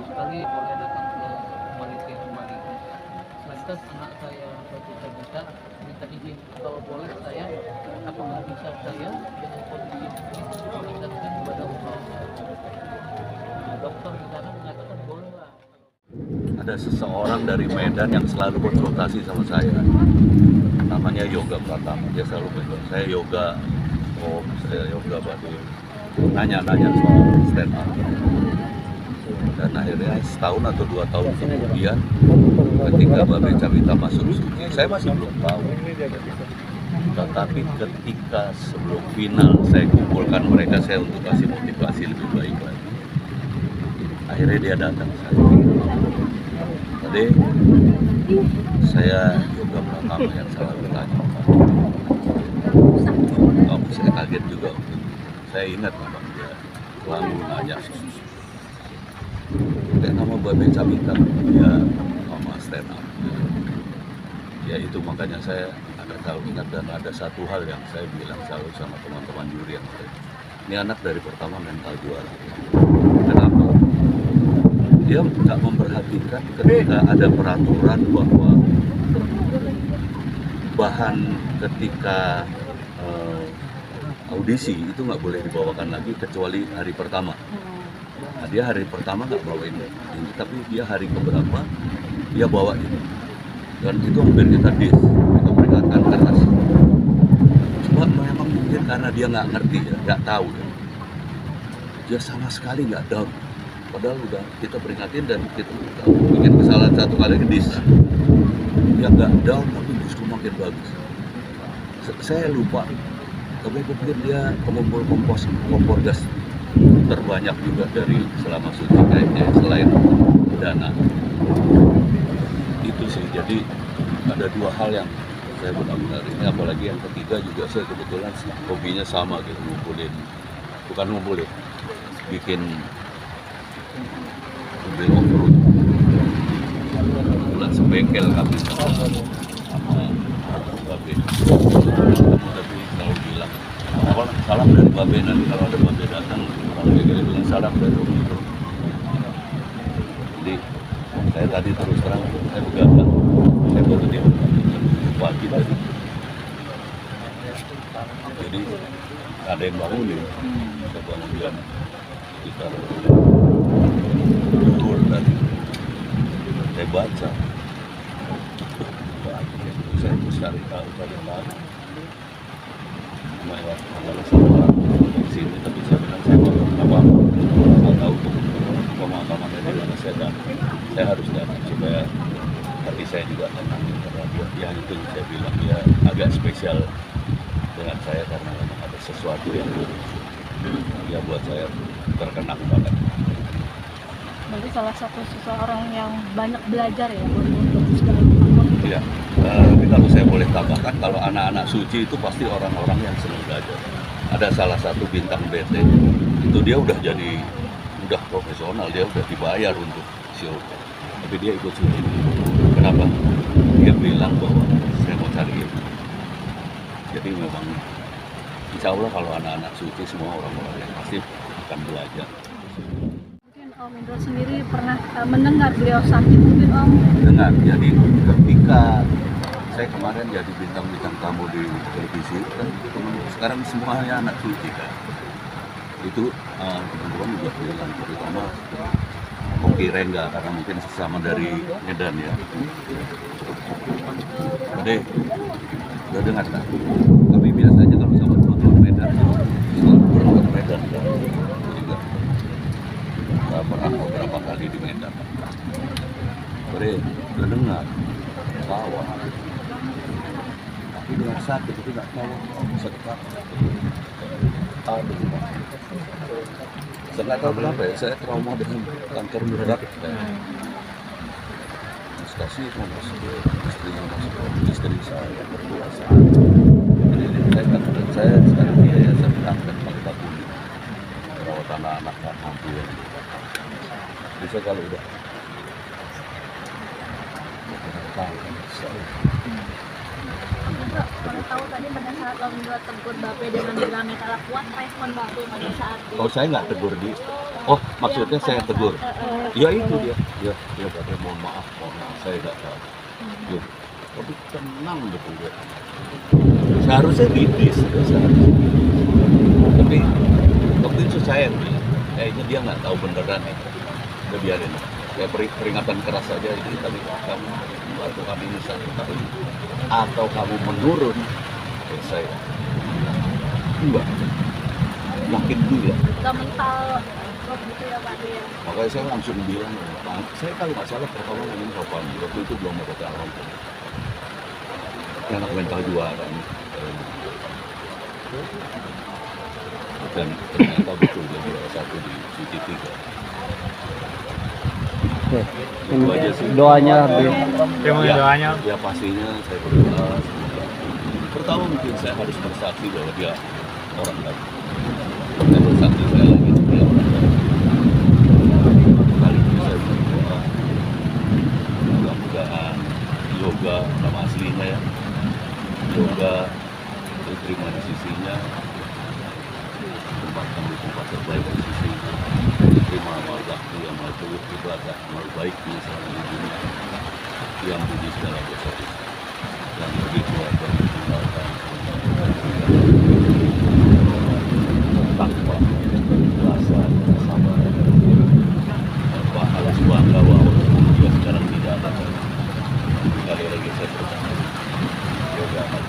sekali boleh datang ke kembali. Lantas anak saya berjuta-juta minta izin kalau boleh saya apa nggak bisa saya dengan kondisi ini meningkatkan kepada Allah. Nah, dokter di sana mengatakan boleh lah. Ada seseorang dari Medan yang selalu konsultasi sama saya, namanya Yoga Pratama. Dia selalu bilang, saya yoga om, saya yoga body, nanya-nanya soal stand up. Dan akhirnya setahun atau 2 tahun kemudian ketika Babe Cawita masuk suci, saya masih belum tahu. Tetapi ketika sebelum final saya kumpulkan mereka, saya untuk kasih motivasi lebih baik lagi. Akhirnya dia datang ke saya. Tadi saya juga Pratama yang selalu tanya. Oh, saya kaget juga. Saya ingat memang dia selalu nanya. Kayak nama Babe Cawita, dia sama stand up. Ya itu makanya saya akan selalu ingat, dan ada satu hal yang saya bilang selalu sama teman-teman juri yang lain. Ini anak dari pertama mental juara. Kenapa? Dia nggak memperhatikan ketika ada peraturan bahwa bahan ketika audisi itu nggak boleh dibawakan lagi kecuali hari pertama. Nah, dia hari pertama nggak bawa ini, tapi dia hari keberapa dia bawa ini. Dan itu hampir kita kita peringatkan keras. Cuma memang mungkin karena dia nggak ngerti ya, nggak tahu ya. Dia sama sekali nggak down. Padahal udah kita peringatin dan kita bikin kesalahan satu kali ke dis. Dia nggak down tapi justru makin bagus. Saya lupa, tapi aku pikir dia pengumpul kompor gas terbanyak juga dari selama suci kayaknya selain dana. Itu sih, jadi ada 2 hal yang saya benar-benar ini, apalagi yang ketiga juga saya kebetulan hobinya sama gitu, ngumpulin, bikin mobil off-road, bulan sebengkel kami sama Babe. Tapi selalu bilang, salam dari Babe, nanti kalau ada Babe datang, kalau dia bilang salam dari Om itu. Jadi saya tadi terus terang, saya begadang, saya baru dia pagi tadi. Jadi ada yang bangunin, saya bangun jam sekitar tur tadi. Saya baca, saya terus cari tahu. Lewat sama di sini, tapi saya bilang saya mau apa? Saya tahu pemakamannya di mana saya harus datang supaya hati saya juga tenang. Karena itu saya bilang dia agak spesial dengan saya karena memang ada sesuatu yang ya buat saya terkenang banget. Berarti salah satu seseorang yang banyak belajar ya Iya, tapi kalau saya boleh tambahkan, kalau anak-anak suci itu pasti orang-orang yang senang belajar. Ada salah satu bintang BT, itu dia udah profesional, dia udah dibayar untuk show, tapi dia ikut suci. Kenapa? Dia bilang bahwa saya mau cari ilmu. Jadi memang insya Allah kalau anak-anak suci semua orang-orang yang pasti akan belajar. Om Indro sendiri pernah mendengar beliau sakit mungkin Om? Dengar, jadi ketika saya kemarin jadi bintang-bintang tamu di televisi kan, sekarang semuanya anak suci kan. Itu teman-teman juga bilang, terutama Oki Rengga karena mungkin sesama dari Medan ya. Jadi udah dengar kan? Tapi biasanya kalau sama teman-teman Medan itu selalu berangkat Medan kan. Pernah beberapa kali di Medan. Jadi udah dengar tawa. Tapi dengar sakit itu nggak tahu sedekat. Saya nggak tahu kenapa ya, saya trauma dengan kanker berat. Stasi istrinya masuk istri saya berdua saya. Jadi saya sekarang di yayasan kanker Batu rawat anak-anak kan hampir. Bisa kalau udah tahu tadi pada saat Om Indro tegur Babe dengan bilang kalah kuat, respon Babe pada saat itu? Kalau saya nggak tegur di Oh, maksudnya saya tegur. Ya itu dia katanya mohon maaf, saya nggak tahu. Loh, tapi tenang betul dia. Seharusnya didis, ya, seharusnya. Tapi waktu itu saya yang bilang, kayaknya dia nggak tahu beneran ya. Udah biarin. Kayak peringatan keras saja ini, tapi kamu melakukan ini saja. Tapi atau kamu menurun, ya saya enggak. Yakin dulu ya. Nggak mental rock gitu ya Pak ya. Makanya saya langsung bilang, Pak, saya kalau nggak salah pertama ngomong kapan, waktu itu belum ada calon. Anak mental juara nih. Dan ternyata betul dia juara 1 di CT3. Itu aja sih. Doanya Beliau. Ya, ya pastinya saya berdoa. Pertama mungkin saya harus bersaksi bahwa dia orang baik. Saya bersaksi saya lagi dia orang baik. Kali ini saya berdoa. Mudah-mudahan yoga nama aslinya ya. Yoga diterima di sisinya, tempatkan di tempat terbaik di sisinya, diterima amal bakti, amal tulus, ibadah, amal baik di selama di dunia, yang puji segala dosa, yang begitu aja meninggalkan takwa, rasa, sabar, harus bangga bahwa dia sekarang tidak ada. Sekali lagi saya berkata, yoga akan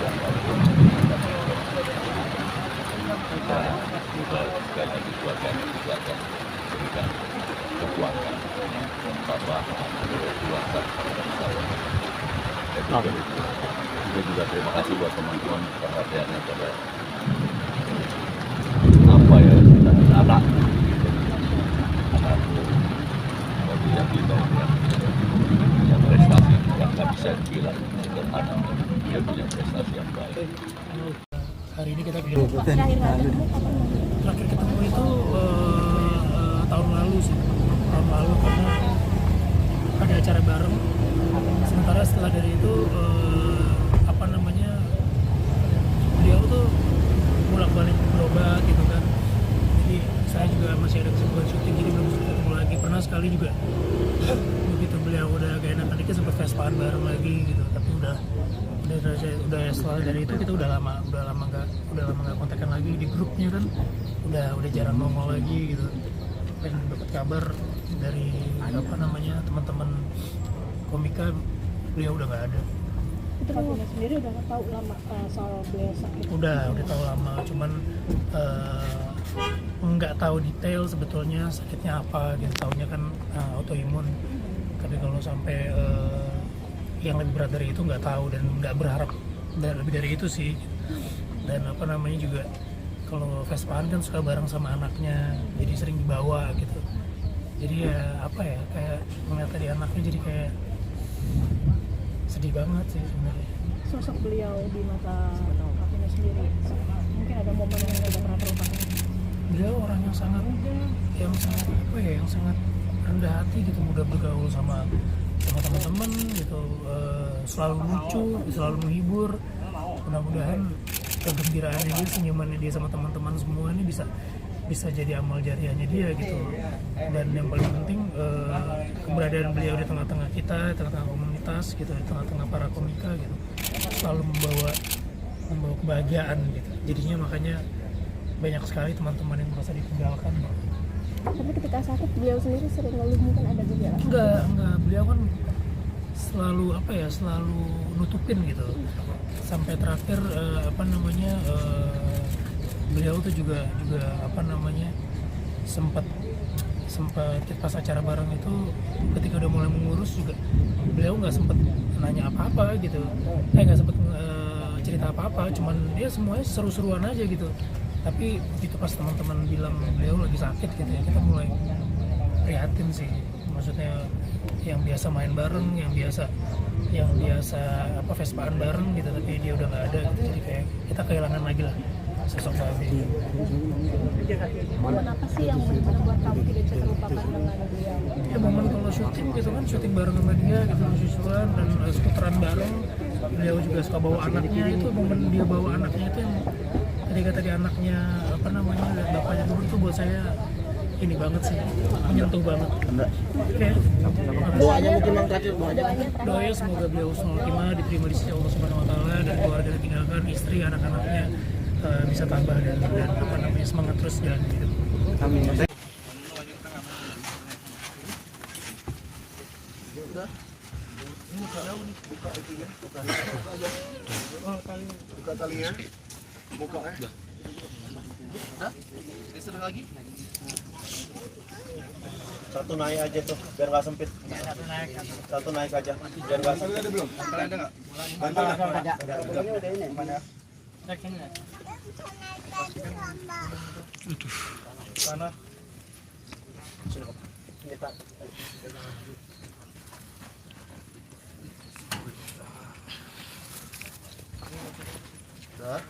juga sekali lagi kuatkan berikan kekuatan Bapak kuatkan kita juga terima kasih buat teman-teman perhatiannya pada apa ya anak bagi yang kita yang prestasi yang nggak bisa dibilang sederhana, dia punya prestasi yang baik. Hari ini kita bikin terakhir ketemu itu tahun lalu sih, karena ada acara bareng. Sementara setelah dari itu beliau tuh bolak-balik berobat gitu kan. Jadi saya juga masih ada kesibukan syuting, jadi belum sempat ketemu lagi. Pernah sekali juga begitu beliau udah gak enak, tadi sempat Vespaan bareng lagi gitu, tapi udah setelah dari itu kita udah lama nggak kontekan lagi di grupnya kan, udah jarang nongol lagi gitu. Dan dapat kabar dari teman-teman komika, beliau udah nggak ada. Itu Pak Guna sendiri udah tahu lama soal beliau sakit? Udah tahu lama, cuman nggak tahu detail sebetulnya sakitnya apa gitu. Taunya kan autoimun, tapi kalau sampai yang lebih berat dari itu nggak tahu dan nggak berharap lebih dari itu sih. Dan juga kalau Vespaan kan suka bareng sama anaknya, jadi sering dibawa gitu. Jadi ya kayak melihat tadi anaknya jadi kayak sedih banget sih sebenarnya. Sosok beliau di mata Pak Guna sendiri, mungkin ada momen yang nggak pernah terlupakan. Beliau orang yang sangat rendah hati gitu, mudah bergaul sama teman-teman gitu, selalu lucu, selalu menghibur. Mudah-mudahan kegembiraannya dia, senyumannya dia sama teman-teman semua ini bisa jadi amal jariahnya dia gitu. Dan yang paling penting keberadaan beliau di tengah-tengah kita, di tengah-tengah komunitas gitu, di tengah-tengah para komika gitu, selalu membawa kebahagiaan gitu. Jadinya makanya banyak sekali teman-teman yang merasa ditinggalkan. Tapi ketika sakit beliau sendiri sering ngeluh, mungkin ada gejala? Enggak, beliau kan selalu nutupin gitu. Sampai terakhir beliau tuh juga sempat pas acara bareng itu, ketika udah mulai mengurus juga beliau nggak sempat nanya apa-apa gitu, nggak sempat cerita apa-apa, cuman dia semuanya seru-seruan aja gitu. Tapi begitu pas teman-teman bilang beliau lagi sakit gitu ya, kita mulai prihatin sih. Maksudnya yang biasa main bareng, yang biasa Vespaan bareng gitu, tapi dia udah nggak ada gitu. Jadi kayak kita kehilangan lagi lah sosok Babe. Momen apa sih yang benar-benar buat kamu tidak bisa terlupakan dengan beliau? Ya momen kalau syuting gitu kan, syuting bareng sama dia gitu, lucu-lucuan dan skuteran bareng. Beliau juga suka bawa anaknya, itu momen dia bawa anaknya itu yang ketika tadi anaknya lihat bapaknya dulu tuh buat saya ini banget sih, menyentuh banget. Oke. Doanya mungkin yang terakhir Doanya semoga beliau Husnul diterima di sisi Allah Subhanahu Wa Taala, dan keluarga ditinggalkan, istri, anak-anaknya bisa tambah dan apa namanya semangat terus jalan hidup. Amin. Buka talinya. Buka ya. Udah? Geser lagi. Satu naik aja tuh, biar nggak sempit. Satu naik aja, biar nggak sempit. Ada belum? Ada nggak? Bantu ada. Udah ini mana? Sana. Sini Pak. Udah.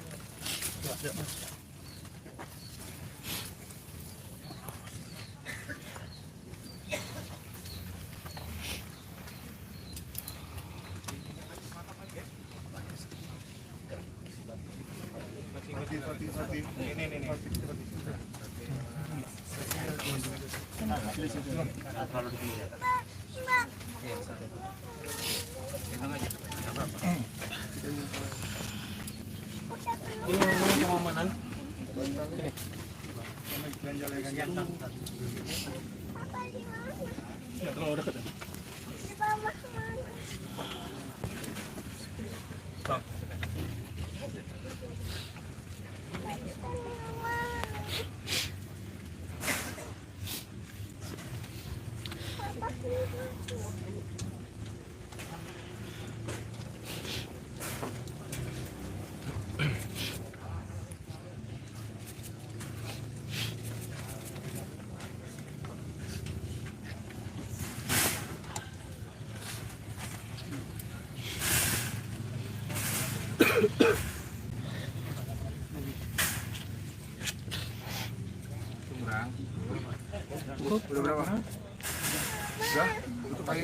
Udah berapa? Udah? Tutup lagi.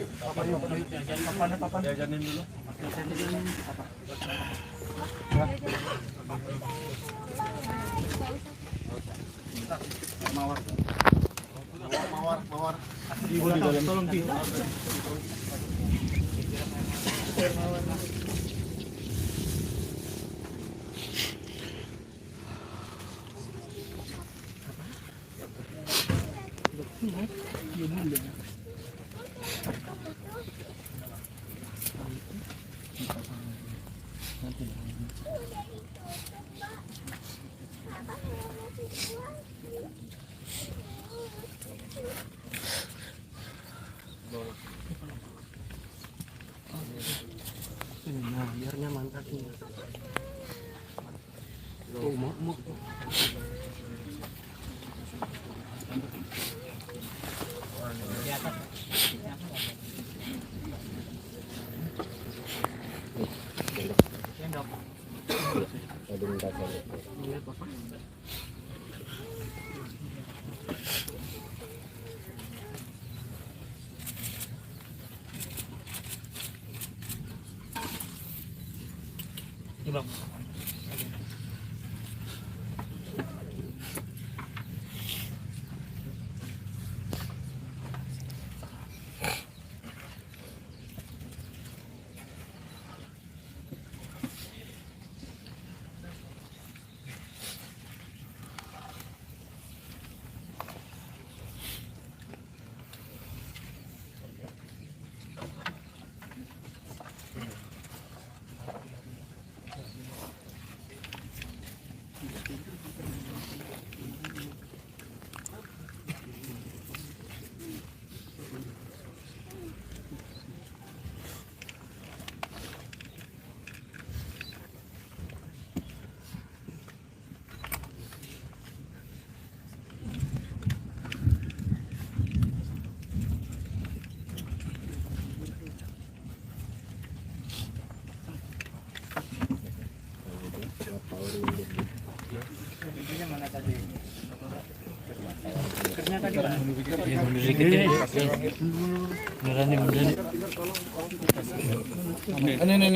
Papan. Jajanin dulu. Mawar. Tolong di. Nah, biar nyaman kakinya. Tuh, mau. Bang.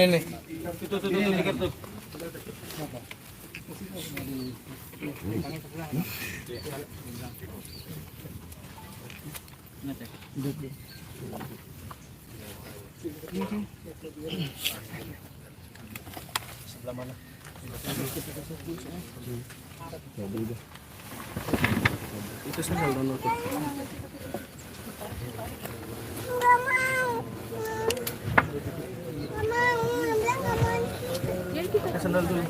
Ini. Ngecek. Sebelah mana? Itu sendal dono tuh. Pakai sendal dulu.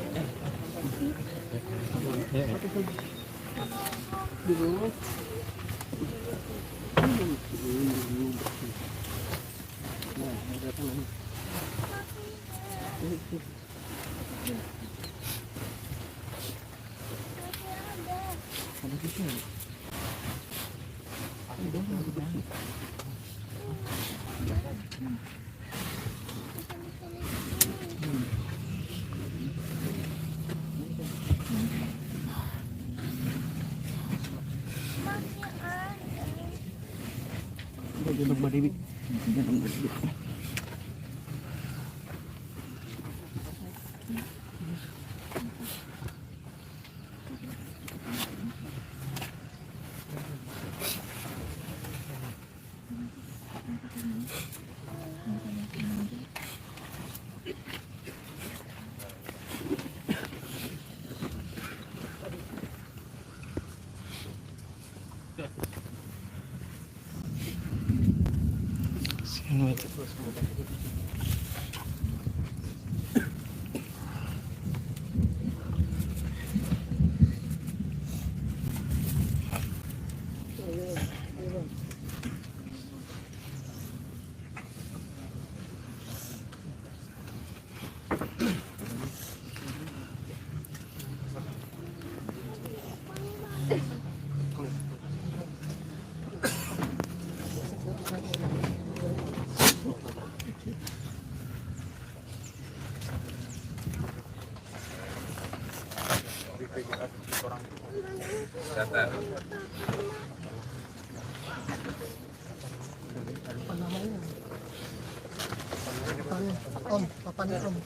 Om, papannya Om.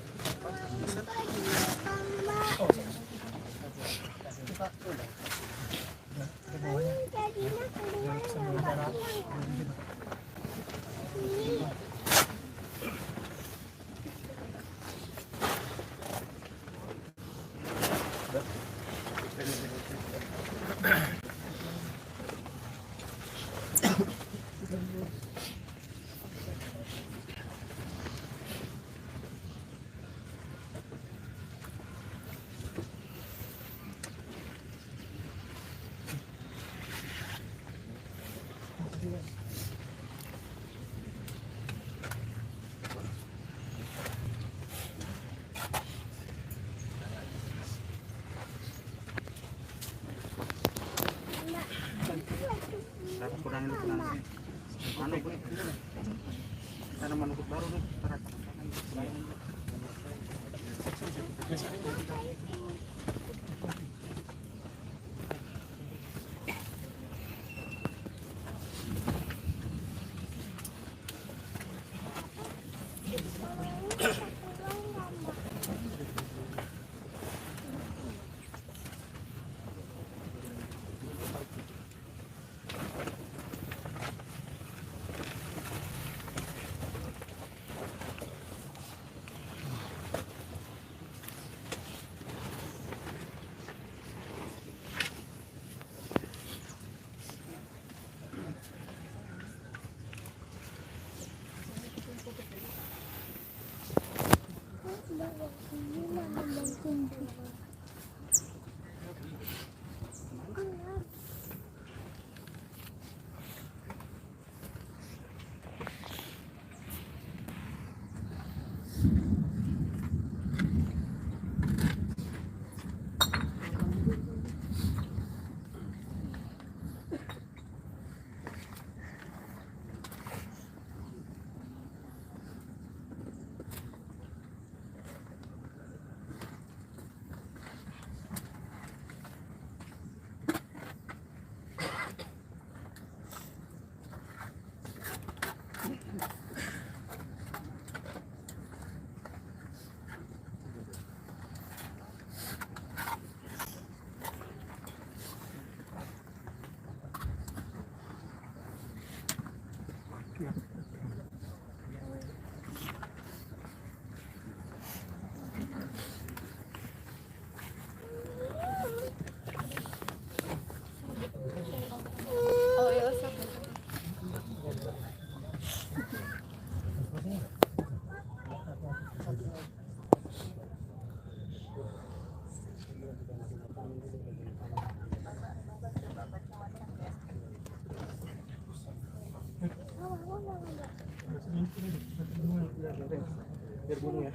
Biar gunung ya.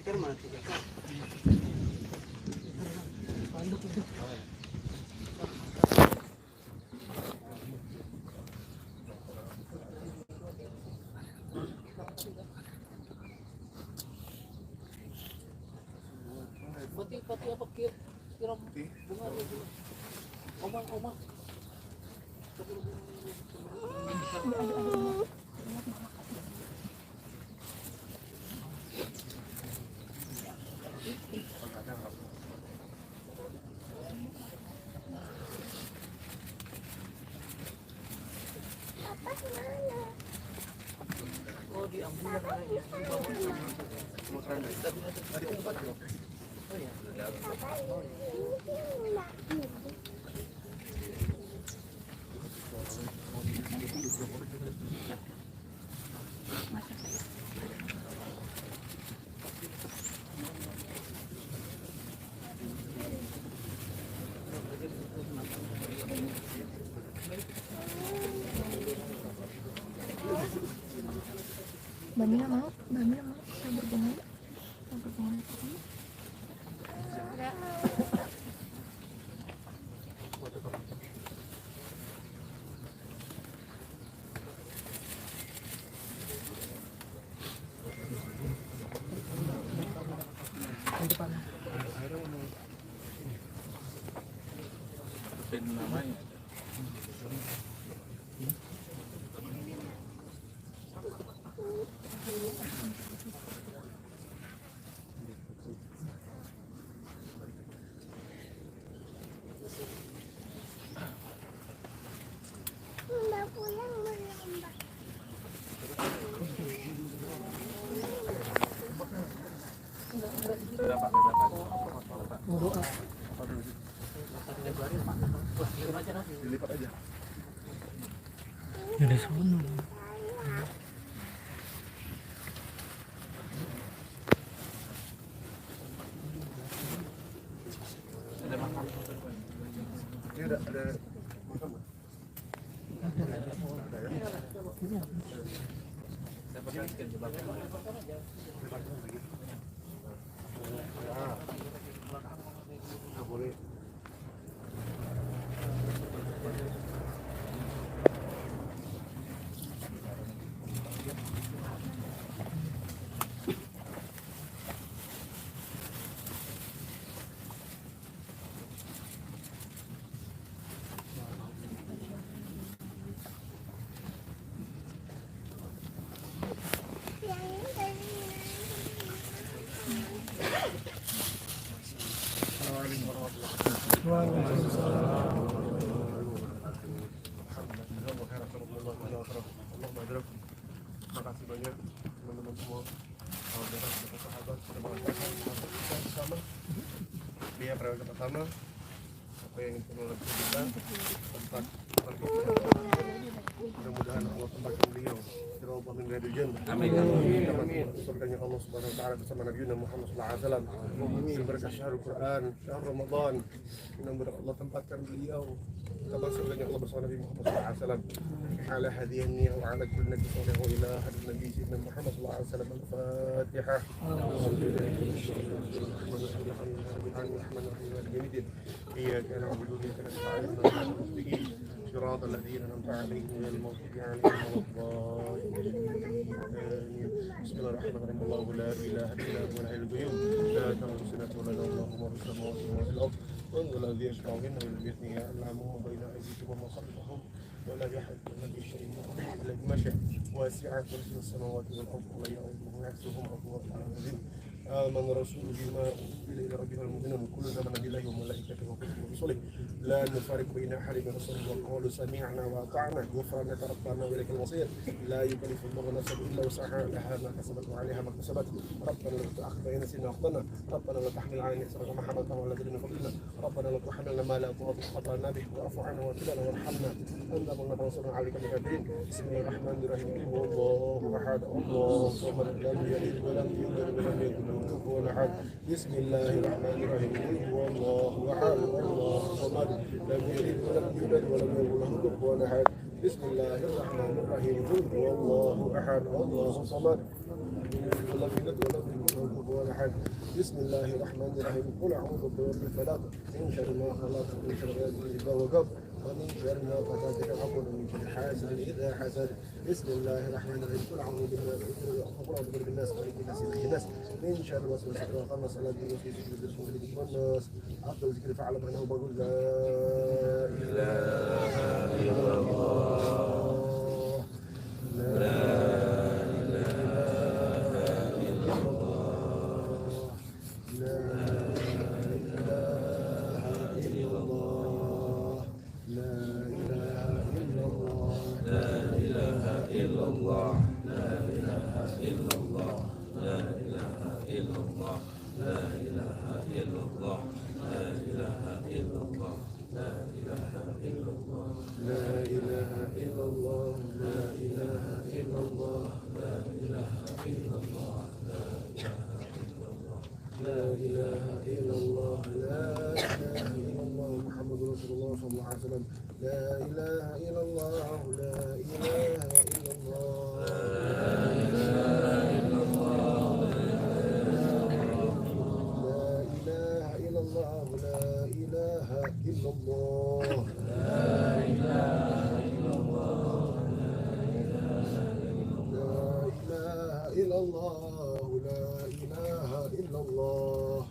Tikar mana tikar? Pati apa kira bunga lagi. Omang. Oh, di ambulan ya. Di bawah. Ada tempat loh. Oh ya. Mbak Mila mau saya berbohong. Saya berbohong. yang depan. namanya. Dari sono. Terima kasih banyak teman-teman semua, saudara-saudara, bersama. Dia prioritas pertama. Apa yang kita lakukan tempat mudah-mudahan Allah tempatkan beliau di Raudhah min Riyadil Jannah. Amin. Surganya Allah Subhanahu wa taala bersama Nabi Muhammad sallallahu alaihi wasallam. Amin. Berkah syahrul Quran, syahr Ramadan. Mudah-mudahan Allah tempatkan beliau كما سئلني الله بصلى النبي محمد صلى الله عليه وسلم على هذه النية وعلى كل نبي صالح وإلى هذا النبي سيدنا محمد صلى الله عليه وسلم. الفاتحة. إياك نعبد وإياك نستعين صراط الذين أنعمت عليهم غير المغضوب عليهم ولا الضالين. بسم الله الرحمن الرحيم. الله لا إله إلا هو الحي القيوم لا تأخذه سنة ولا نوم له ما في السماوات وما في الأرض والذي يشفع عنده بإذنه يعلم بين أيديهم وما خلفهم ولا يحيطون بشيء من علمه إلا بما شاء وسع كرسيه السماوات والأرض ولا يؤوده حفظهما وهو العلي العظيم. آمن الرسول بما أنزل إلى ربه والمؤمنون كلنا آمن بالله وملائكته وكتبه ورسله لا نفرق بين أحد من رسله وقالوا سمعنا وأطعنا غفرانك ربنا وإليك المصير. لا يكلف الله نفسا إلا وسعها لها ما كسبت وعليها ما اكتسبت. ربنا لا تؤاخذنا إن نسينا أخطأنا. ربنا لا تحمل علينا إصرا كما حملته على الذين من قبلنا. ربنا لا تحملنا ما لا طاقة خطأنا به واعف عنا واغفر لنا وارحمنا أنت مولانا فانصرنا عليك من الكافرين. بسم الله الرحمن الرحيم. قل هو الله أحد الله الصمد لم يلد ولم يولد ولم يكن له كفوا أحد. بسم الله الرحمن الرحيم. قل هو الله أحد الله الصمد لم يلد ولم يولد ولم يكن له كفوا أحد. بسم الله الرحمن الرحيم. قل هو الله أحد الله الصمد لم يلد ولم يكن له كفوا أحد. بسم الله الرحمن الرحيم. قل أعوذ برب الفلق من شر ما خلق من شر غاسق إذا وقب ومن شر ما قتل ومن شر حاسد إذا حسد. بسم الله الرحمن الرحيم. قل أعوذ برب الناس مالك الناس إله الناس من شر الوسواس الخناس الذي يوسوس في صدور الناس. أفضل ذكر فاعلم أنه بقول لا إله إلا الله لا إلا الله الله لا إله إلا الله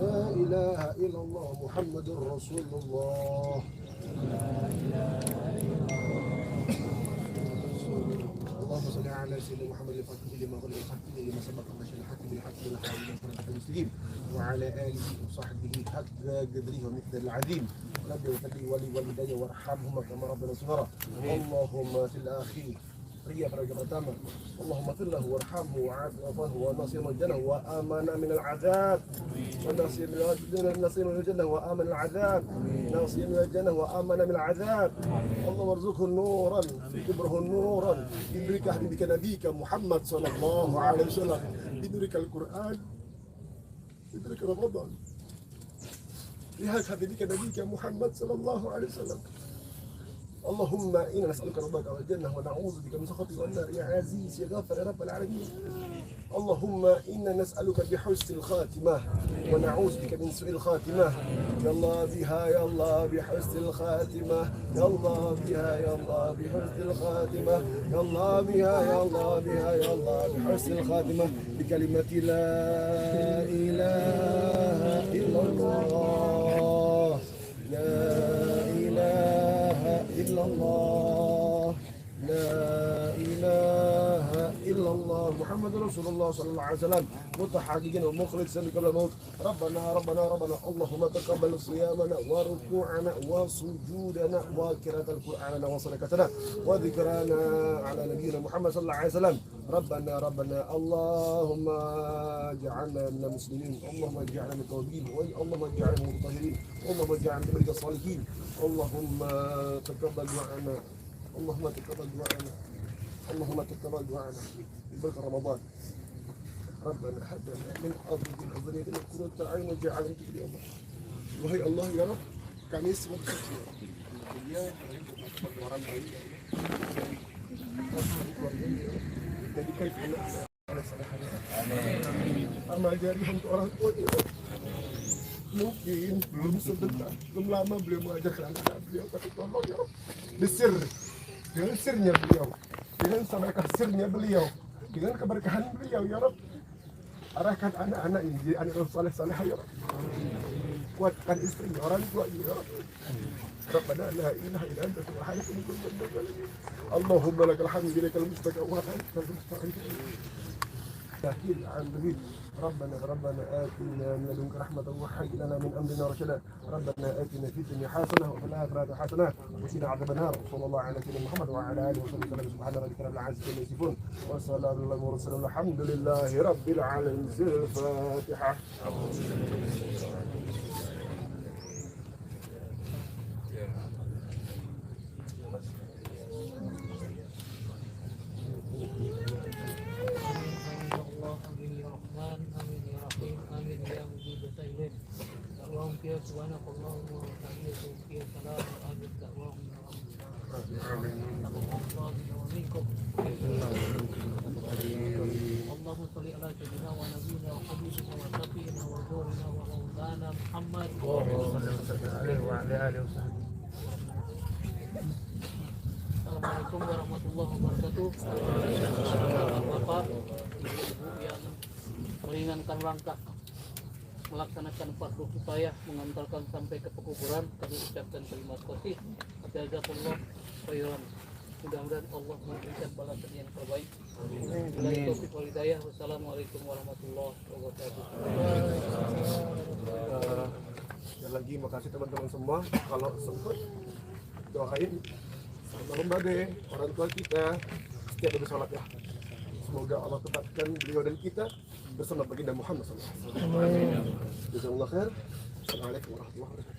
لا إله إلا الله محمد رسول الله اللهم صل على سيدنا محمد الفاتح لما غلق الحق لما سبق النشر الحق بالحق والحق والحق المسلمين وعلى آله وصحبه حق قدره ومقدار العظيم ربي وفقي ولي وارحمهما كما ربنا صغرا اللهم في الأخير Ria pada pertama Allahumma firlahu warhamhu wa'afi'afahu wa nasirna jannah wa amana minal azab wa nasirna jannah wa amana minal azab nasirna jannah wa amana minal azab Allahumma arzuqhu nuran ibrahu nuran idrika habibika nabika Muhammad sallallahu alaihi wasallam idrika al-Quran idrika Ramadan lihat habibika nabika Muhammad sallallahu alaihi wasallam اللهم إنا نسألك رضاك والجنة ونعوذ بك من سخطك والنار يا عزيز يا غافر يا رب العالمين اللهم إنا نسألك بحسن الخاتمة ونعوذ بك من سوء الخاتمة يا الله بها يا الله بحسن الخاتمة يا الله بها يا الله بحسن الخاتمة يا الله بها يا الله بها يا الله بحسن الخاتمة بكلمة لا إله إلا الله لا إله إلا الله لا إله إلا الله محمد رسول الله صلى الله عليه وسلم متحققين ومخلصين قبل الموت ربنا اللهم تقبل صيامنا وركوعنا وسجودنا وقراءة القرآن وصدقتنا وذكرنا على نبينا محمد صلى الله عليه وسلم ربنا اللهم اجعلنا من المسلمين اللهم اجعلنا من التوابين اللهم اجعلنا من المطهرين اللهم اجعلنا من الصالحين اللهم تقبل دعاءنا اللهم تقبل دعاءنا اللهم تقبل دعاءنا ببركة رمضان ربنا هب لنا من أزواجنا وذريتنا قرة أعين واجعلنا متقين يا الله وهي الله يا رب kami semua orang baik jadi kaitannya amal jariah untuk orang tua mungkin belum sebentar belum lama beliau mengajarkan anak beliau tapi tolong ya Rabb besir dengan sirnya beliau dengan sampaikan sirnya beliau dengan keberkahan beliau ya Rabb arahkan anak-anak ini jadi anak yang saleh-saleh ya Rabb kuatkan istri orang tua ya Rabb Rabbana la ilaha illa anta subhanaka inni kuntu minadh dhalimin Allahumma lakal hamdu lakal mustaqim wa anta al-musta'in تأكيد عن ذلك ربنا آتنا من لدنك رحمة وهيئ لنا من أمرنا رشدا ربنا آتنا في الدنيا حسنة وفي الآخرة حسنة وقنا عذاب النار صلى الله على سيدنا محمد وعلى آله وصحبه وسلم سبحان ربك رب العزة عما يصفون والسلام على المرسلين والحمد لله رب العالمين الفاتحة سبحانك اللهم وبحمدك وفي سلام وآخر دعواهم اللهم صل على سيدنا ونبينا وحبيبنا وشفينا ونورنا ومولانا محمد وعلى آله وصحبه Assalamualaikum warahmatullahi wabarakatuh. Bapak, Ibu yang meringankan langkah melaksanakan fardu kifayah mengantarkan sampai ke pekuburan, kami ucapkan terima kasih. Jazakallah khairan. Mudah-mudahan Allah memberikan balasan yang terbaik. Wabillahi taufiq wal hidayah. Wassalamualaikum warahmatullahi wabarakatuh. Sekali lagi makasih teman-teman semua. Kalau sempat doain almarhum Bade, orang tua kita setiap habis sholat ya. Semoga Allah tetapkan beliau dan kita bersama baginda Muhammad SAW. Jazakallahu khair. Assalamualaikum warahmatullahi wabarakatuh.